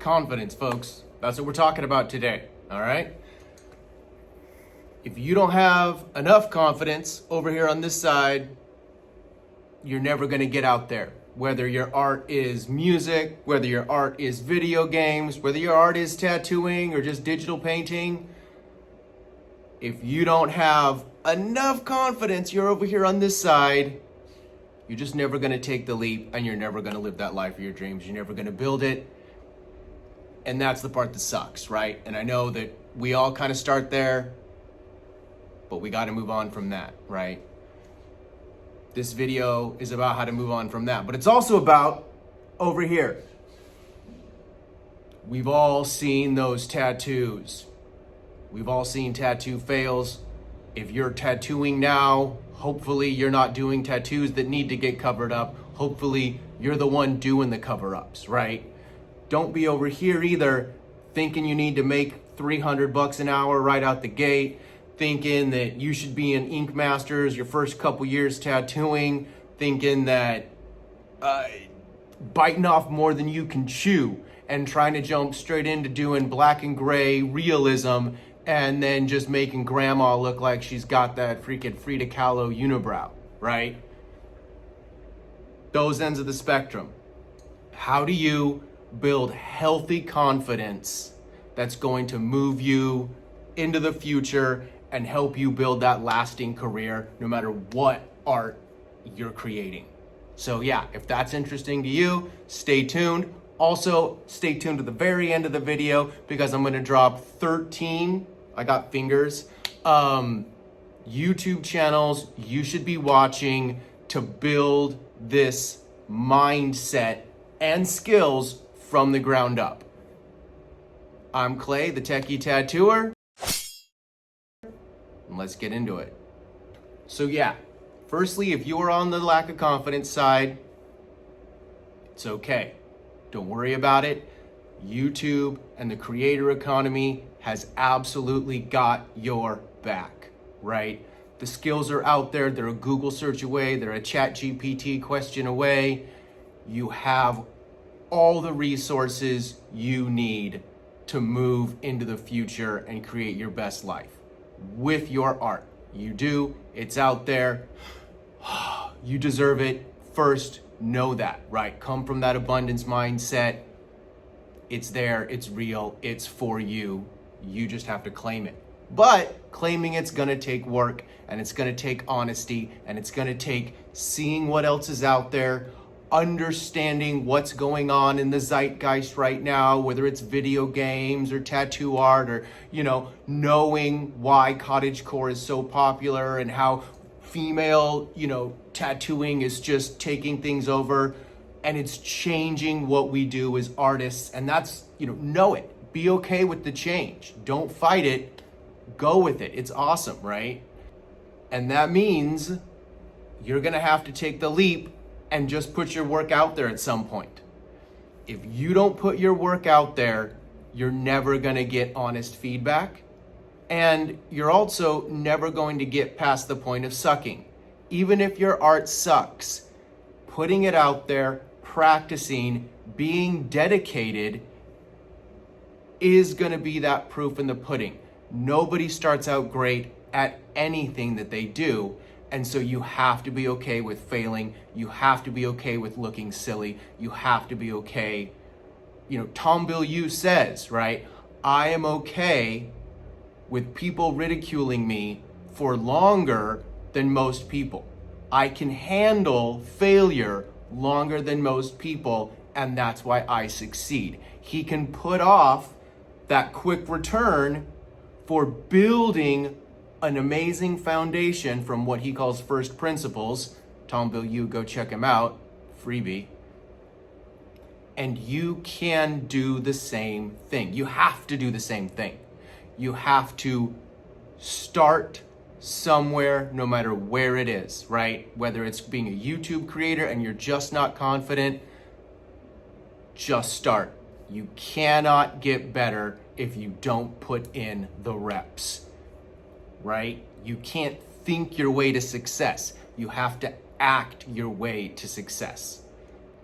confidence, folks. That's what we're talking about today, all right? If you don't have enough confidence over here on this side, you're never gonna get out there. Whether your art is music, whether your art is video games, whether your art is tattooing or just digital painting, if you don't have enough confidence, you're over here on this side, you're just never gonna take the leap and you're never gonna live that life of your dreams. You're never gonna build it. And that's the part that sucks, right? And I know that we all kind of start there, but we gotta move on from that, right? This video is about how to move on from that, but it's also about over here. We've all seen those tattoos. We've all seen tattoo fails. If you're tattooing now, hopefully you're not doing tattoos that need to get covered up. Hopefully you're the one doing the cover-ups, right? Don't be over here either thinking you need to make $300 an hour right out the gate, thinking that you should be in Ink Masters your first couple years tattooing, thinking that biting off more than you can chew and trying to jump straight into doing black and gray realism and then just making grandma look like she's got that freaking Frida Kahlo unibrow, right? Those ends of the spectrum. How do you build healthy confidence that's going to move you into the future and help you build that lasting career no matter what art you're creating? So yeah, if that's interesting to you, stay tuned. Also, stay tuned to the very end of the video because I'm gonna drop 13, I got fingers, YouTube channels you should be watching to build this mindset and skills from the ground up. I'm Clay, the Techie Tattooer. Let's get into it. So yeah, firstly, if you are on the lack of confidence side, it's okay. Don't worry about it. YouTube and the creator economy has absolutely got your back, right? The skills are out there. They're a Google search away. They're a ChatGPT question away. You have all the resources you need to move into the future and create your best life with your art. You do, it's out there. You deserve it. First, know that, right? Come from that abundance mindset. It's there, it's real, it's for you. You just have to claim it. But claiming it's gonna take work, and it's gonna take honesty, and it's gonna take seeing what else is out there, understanding what's going on in the zeitgeist right now, whether it's video games or tattoo art or, knowing why cottagecore is so popular and how female, tattooing is just taking things over and it's changing what we do as artists. And that's, know it. Be okay with the change. Don't fight it. Go with it. It's awesome, right? And that means you're gonna have to take the leap and just put your work out there at some point. If you don't put your work out there, you're never gonna get honest feedback. And you're also never going to get past the point of sucking. Even if your art sucks, putting it out there, practicing, being dedicated is gonna be that proof in the pudding. Nobody starts out great at anything that they do. And so you have to be okay with failing. You have to be okay with looking silly. You have to be okay. Tom Bilyeu says, right? I am okay with people ridiculing me for longer than most people. I can handle failure longer than most people, and that's why I succeed. He can put off that quick return for building an amazing foundation from what he calls first principles. Tom Bilyeu, go check him out, freebie. And you can do the same thing. You have to do the same thing. You have to start somewhere, no matter where it is, right? Whether it's being a YouTube creator and you're just not confident, just start. You cannot get better if you don't put in the reps, right? You can't think your way to success. You have to act your way to success,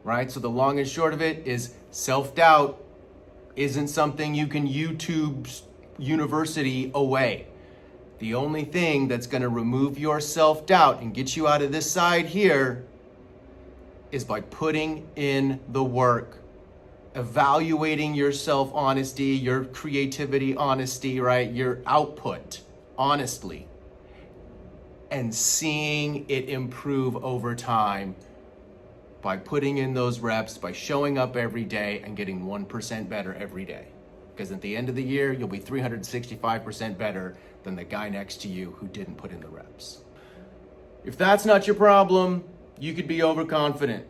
right? So the long and short of it is self-doubt, isn't something you can YouTube University away. The only thing that's going to remove your self-doubt and get you out of this side here is by putting in the work, evaluating your self-honesty, your creativity honesty, right? Your output honestly, and seeing it improve over time by putting in those reps, by showing up every day and getting 1% better every day. Because at the end of the year, you'll be 365% better than the guy next to you who didn't put in the reps. If that's not your problem, you could be overconfident.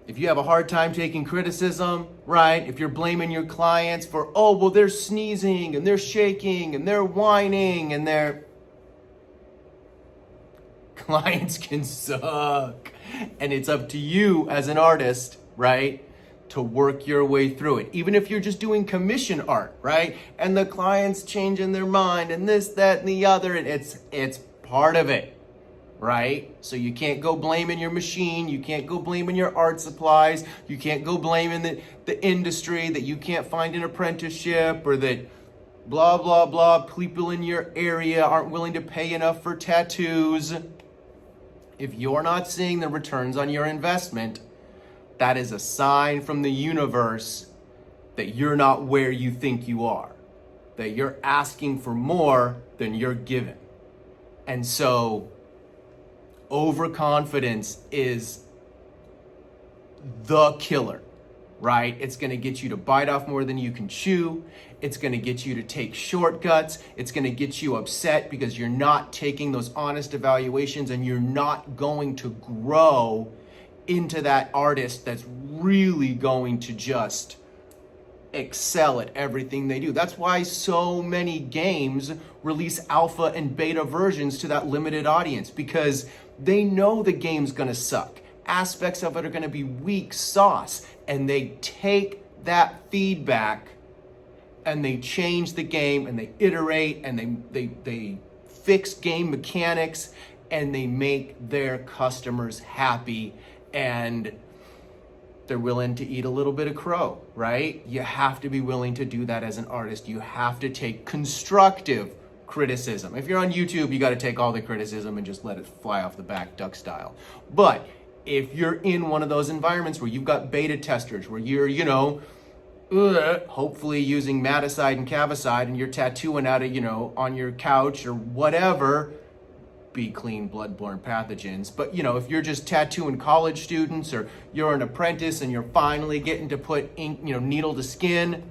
If you have a hard time taking criticism, right? If you're blaming your clients for, oh, well, they're sneezing and they're shaking and they're whining and they're... Clients can suck. And it's up to you as an artist, right, to work your way through it. Even if you're just doing commission art, right? And the client's changing their mind and this, that, and the other, and it's part of it, right? So you can't go blaming your machine, you can't go blaming your art supplies, you can't go blaming the industry that you can't find an apprenticeship, or that blah, blah, blah, people in your area aren't willing to pay enough for tattoos. If you're not seeing the returns on your investment, that is a sign from the universe that you're not where you think you are, that you're asking for more than you're given. And so overconfidence is the killer, right? It's going to get you to bite off more than you can chew. It's going to get you to take shortcuts. It's going to get you upset because you're not taking those honest evaluations, and you're not going to grow into that artist that's really going to just excel at everything they do. That's why so many games release alpha and beta versions to that limited audience, because they know the game's going to suck. Aspects of it are going to be weak sauce, and they take that feedback and they change the game, and they iterate, and they fix game mechanics, and they make their customers happy, and they're willing to eat a little bit of crow, right? You have to be willing to do that as an artist. You have to take constructive criticism. If you're on YouTube, you got to take all the criticism and just let it fly off the back, duck style. But if you're in one of those environments where you've got beta testers, where you're, hopefully using Maticide and Cavicide, and you're tattooing out of, on your couch or whatever, be clean bloodborne pathogens. But, if you're just tattooing college students, or you're an apprentice and you're finally getting to put ink, needle to skin,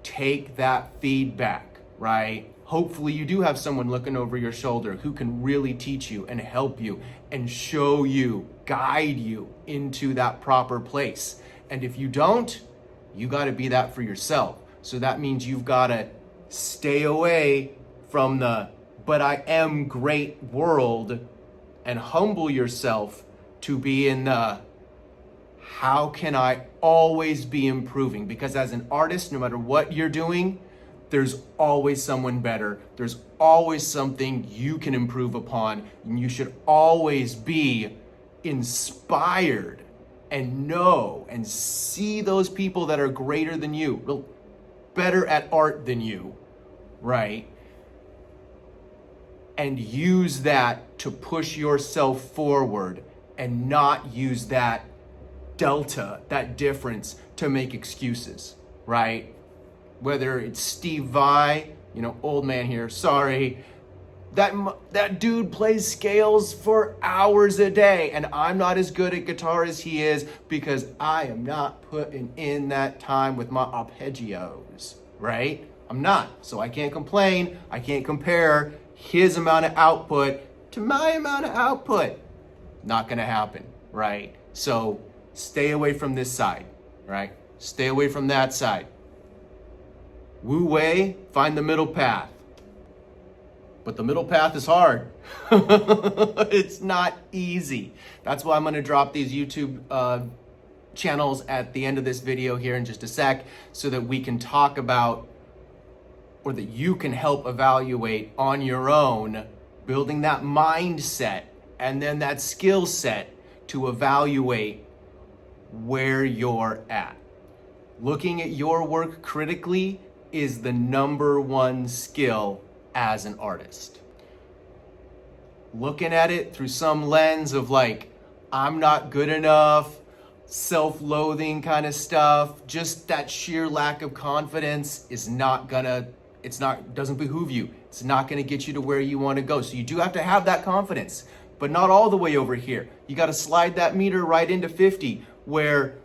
take that feedback, right? Hopefully you do have someone looking over your shoulder who can really teach you and help you and show you, guide you into that proper place. And if you don't, you got to be that for yourself. So that means you've got to stay away from the "but I am great" world, and humble yourself to be in the "how can I always be improving?" Because as an artist, no matter what you're doing, there's always someone better. There's always something you can improve upon. And you should always be inspired and know and see those people that are greater than you, better at art than you, right? And use that to push yourself forward, and not use that delta, that difference, to make excuses, right? Whether it's Steve Vai, old man here, sorry, that dude plays scales for hours a day, and I'm not as good at guitar as he is because I am not putting in that time with my arpeggios, right? I'm not, so I can't complain. I can't compare his amount of output to my amount of output. Not gonna happen, right? So stay away from this side, right? Stay away from that side. Wu Wei, find the middle path. But the middle path is hard. It's not easy. That's why I'm gonna drop these YouTube channels at the end of this video here in just a sec, so that we can talk about, or that you can help evaluate on your own, building that mindset and then that skill set to evaluate where you're at. Looking at your work critically is the number one skill as an artist. Looking at it through some lens of like, I'm not good enough, self-loathing kind of stuff, just that sheer lack of confidence is doesn't behoove you. It's not gonna get you to where you wanna go. So you do have to have that confidence, but not all the way over here. You gotta slide that meter right into 50 where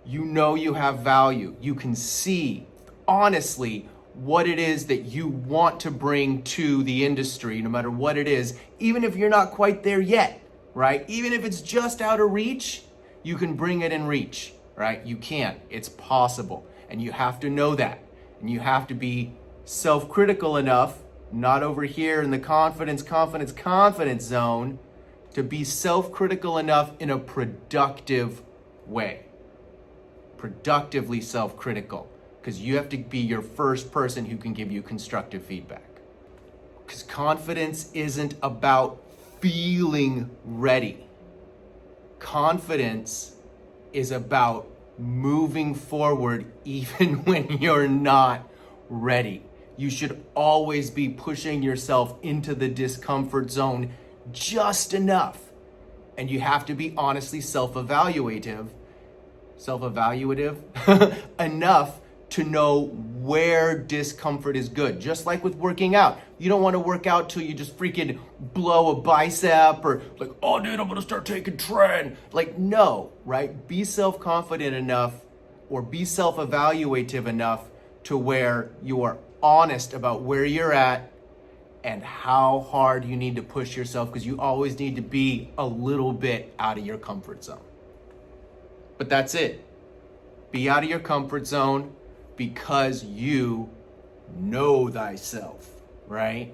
you know you have value. You can see honestly what it is that you want to bring to the industry, no matter what it is, even if you're not quite there yet, right? Even if it's just out of reach, you can bring it in reach, right? You can, it's possible. And you have to know that. And you have to be self-critical enough, not over here in the confidence zone, to be self-critical enough in a productive way. Productively self-critical, because you have to be your first person who can give you constructive feedback. Because confidence isn't about feeling ready. Confidence is about moving forward even when you're not ready. You should always be pushing yourself into the discomfort zone just enough. And you have to be honestly self-evaluative enough to know where discomfort is good. Just like with working out. You don't want to work out till you just freaking blow a bicep or like, oh dude, I'm gonna start taking tren. Like, no, right? Be self-confident enough or be self-evaluative enough to where you are honest about where you're at and how hard you need to push yourself, because you always need to be a little bit out of your comfort zone. But that's it. Be out of your comfort zone because you know thyself, right?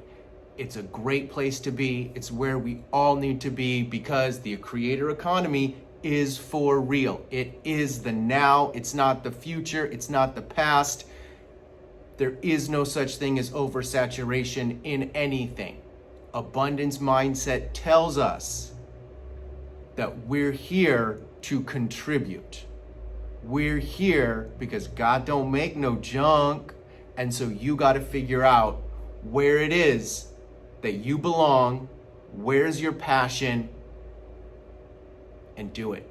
It's a great place to be. It's where we all need to be because the creator economy is for real. It is the now. It's not the future. It's not the past. There is no such thing as oversaturation in anything. Abundance mindset tells us that we're here to contribute. We're here because God don't make no junk. And so you got to figure out where it is that you belong, where's your passion, and do it.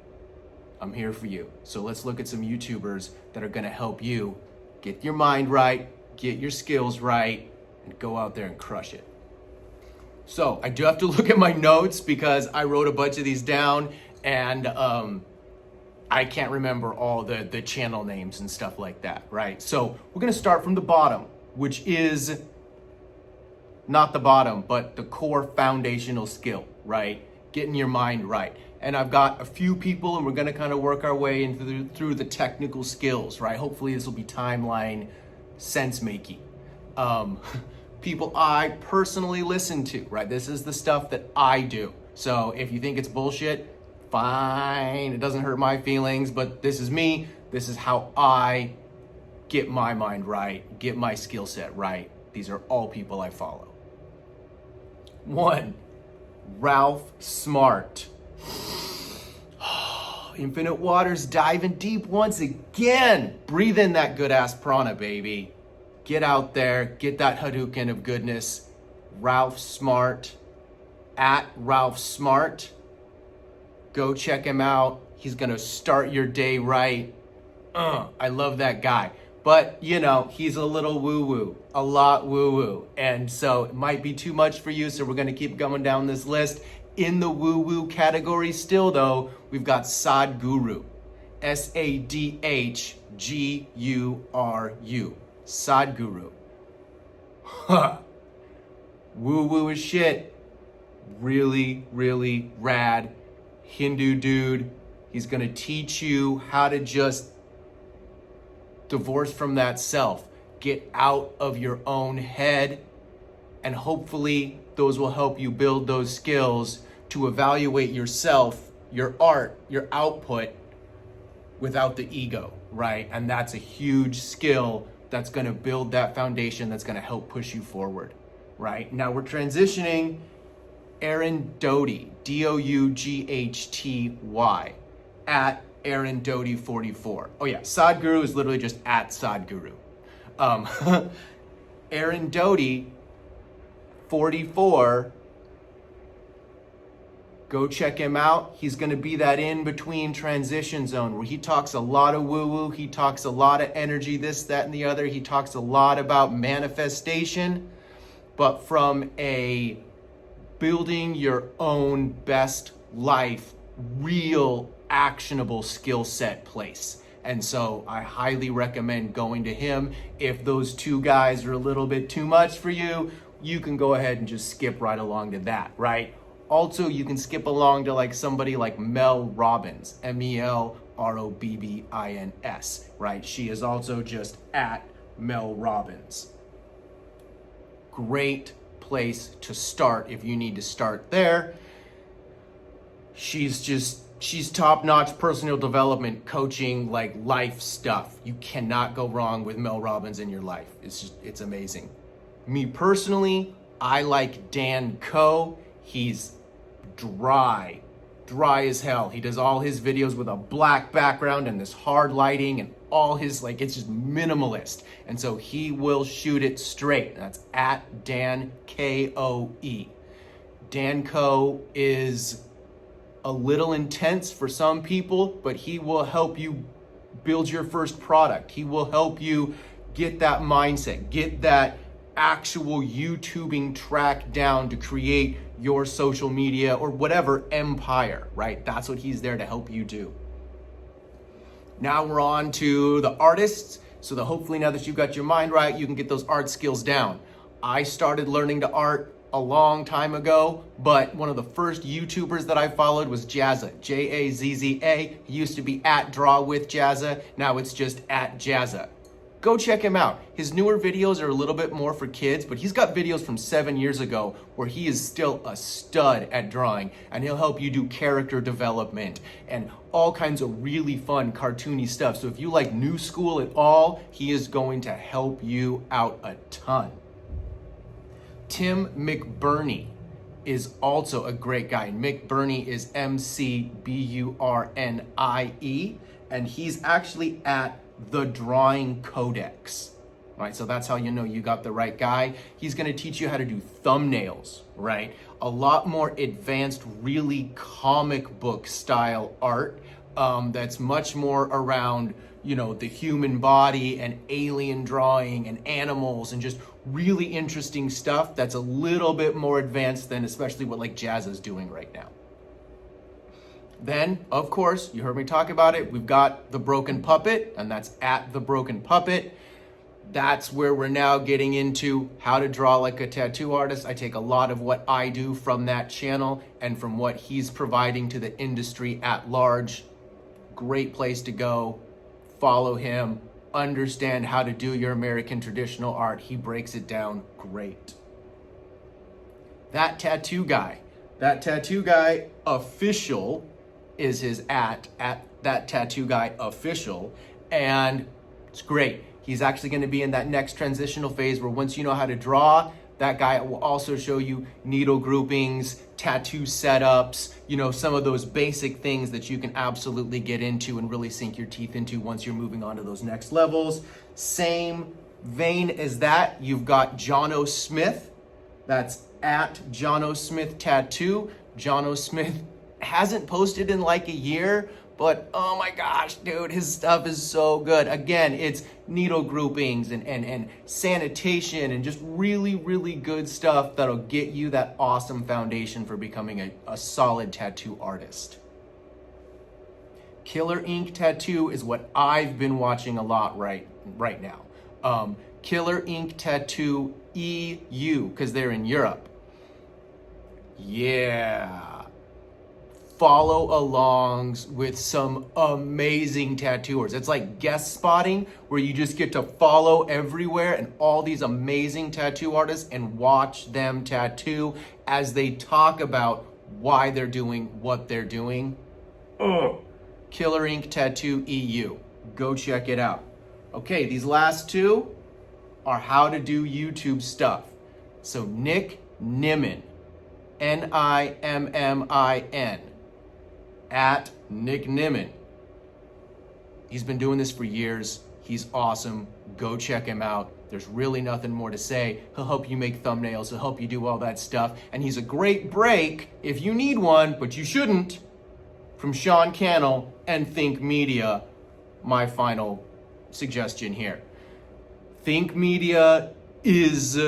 I'm here for you. So let's look at some YouTubers that are going to help you get your mind right, get your skills right, and go out there and crush it. So I do have to look at my notes because I wrote a bunch of these down and I can't remember all the channel names and stuff like that, right? So we're gonna start from the bottom, which is not the bottom, but the core foundational skill, right? Getting your mind right. And I've got a few people and we're gonna kind of work our way through the technical skills, right? Hopefully this will be timeline sense making. People I personally listen to, right? This is the stuff that I do. So if you think it's bullshit, fine, it doesn't hurt my feelings, but this is me. This is how I get my mind right, get my skill set right. These are all people I follow. 1, Ralph Smart. Infinite Waters diving deep once again. Breathe in that good ass prana, baby. Get out there, get that Hadouken of goodness. Ralph Smart, at Ralph Smart. Go check him out. He's gonna start your day right. I love that guy. But, you know, he's a little woo-woo, a lot woo-woo. And so it might be too much for you, so we're gonna keep going down this list. In the woo-woo category still though, we've got Sadhguru. Sadguru. Sadhguru. Huh. Woo-woo as shit. Really, really rad. Hindu dude. He's gonna teach you how to just divorce from that self. Get out of your own head. And hopefully those will help you build those skills to evaluate yourself, your art, your output without the ego, right? And that's a huge skill that's gonna build that foundation that's gonna help push you forward, right? Now we're transitioning Aaron Doty, Doughty, at Aaron Doty 44. Oh yeah, Sadhguru is literally just at Sadhguru. Aaron Doty 44, go check him out. He's going to be that in-between transition zone where he talks a lot of woo-woo, he talks a lot of energy, this, that, and the other. He talks a lot about manifestation, but from a building your own best life, real actionable skill set place. And so I highly recommend going to him. If those two guys are a little bit too much for you, you can go ahead and just skip right along to that, right? Also, you can skip along to like somebody like Mel Robbins, MELROBBINS, right? She is also just at Mel Robbins. Great place to start if you need to start there. She's top-notch personal development, coaching, like life stuff. You cannot go wrong with Mel Robbins in your life. It's amazing. Me personally, I like Dan Coe. He's dry as hell. He does all his videos with a black background and this hard lighting and all his, like, it's just minimalist. And so he will shoot it straight. That's at Dan Koe. Dan Coe is a little intense for some people, but he will help you build your first product. He will help you get that mindset, get that actual YouTubing track down to create your social media or whatever empire, right? That's what he's there to help you do. Now we're on to the artists. So hopefully now that you've got your mind right, you can get those art skills down. I started learning to art a long time ago, but one of the first YouTubers that I followed was Jazza, Jazza. He used to be at Draw with Jazza. Now it's just at Jazza. Go check him out. His newer videos are a little bit more for kids, but he's got videos from 7 years ago where he is still a stud at drawing, and he'll help you do character development and all kinds of really fun cartoony stuff. So if you like new school at all, he is going to help you out a ton. Tim McBurney is also a great guy. McBurney is McBurnie, and he's actually at The Drawing Codex. Right, so that's how you know you got the right guy. He's gonna teach you how to do thumbnails, right? A lot more advanced, really comic book style art that's much more around, you know, the human body and alien drawing and animals and just really interesting stuff that's a little bit more advanced than especially what like Jazza's doing right now. Then, of course, you heard me talk about it. We've got The Broken Puppet, and that's at The Broken Puppet. That's where we're now getting into how to draw like a tattoo artist. I take a lot of what I do from that channel and from what he's providing to the industry at large. Great place to go. Follow him. Understand how to do your American traditional art. He breaks it down great. That tattoo guy official is his at that tattoo guy official, and it's great. He's actually going to be in that next transitional phase where once you know how to draw, that guy will also show you needle groupings, tattoo setups, you know, some of those basic things that you can absolutely get into and really sink your teeth into once you're moving on to those next levels. Same vein as that, you've got Jono Smith. That's at Jono Smith Tattoo. Jono Smith hasn't posted in like a year, but oh my gosh, dude, his stuff is so good. Again, it's needle groupings and sanitation and just really, really good stuff that'll get you that awesome foundation for becoming a solid tattoo artist. Killer Ink Tattoo is what I've been watching a lot right now. Killer Ink Tattoo EU, because they're in Europe. Yeah. Follow alongs with some amazing tattooers. It's like guest spotting where you just get to follow everywhere and all these amazing tattoo artists and watch them tattoo as they talk about why they're doing what they're doing. Killer Ink Tattoo EU. Go check it out. Okay, these last two are how to do YouTube stuff. So Nick Nimmin, Nimmin, at Nick Nimmin. He's been doing this for years. He's awesome. Go check him out. There's really nothing more to say. He'll help you make thumbnails. He'll help you do all that stuff. And he's a great break if you need one, but you shouldn't, from Sean Cannell and Think Media. My final suggestion here. Think Media is...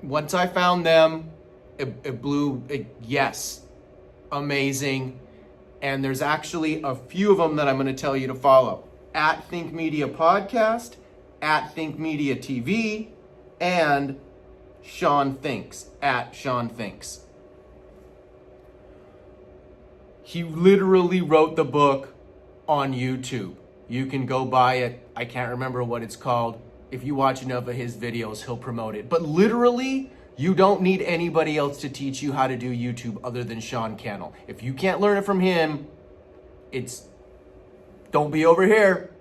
Once I found them, it blew, yes, amazing. And there's actually a few of them that I'm going to tell you to follow. At Think Media Podcast, at Think Media TV, and Sean Thinks, at Sean Thinks. He literally wrote the book on YouTube. You can go buy it. I can't remember what it's called. If you watch enough of his videos, he'll promote it. But literally, you don't need anybody else to teach you how to do YouTube other than Sean Cannell. If you can't learn it from him, don't be over here.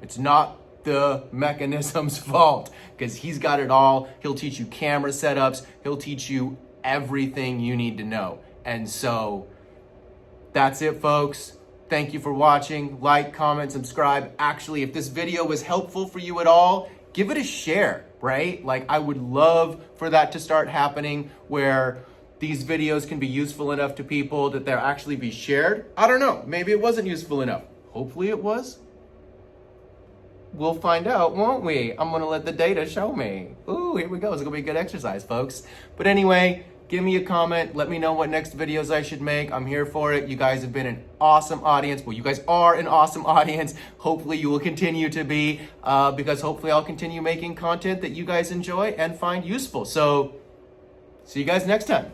It's not the mechanism's fault, because he's got it all. He'll teach you camera setups. He'll teach you everything you need to know. And so that's it, folks. Thank you for watching. Like, comment, subscribe. Actually, if this video was helpful for you at all, give it a share, right? Like, I would love for that to start happening, where these videos can be useful enough to people that they'll actually be shared. I don't know. Maybe it wasn't useful enough. Hopefully it was. We'll find out, won't we? I'm going to let the data show me. Ooh, here we go. It's going to be a good exercise, folks. But anyway, give me a comment. Let me know what next videos I should make. I'm here for it. You guys have been an awesome audience. Well, you guys are an awesome audience. Hopefully you will continue to be, because hopefully I'll continue making content that you guys enjoy and find useful. So see you guys next time.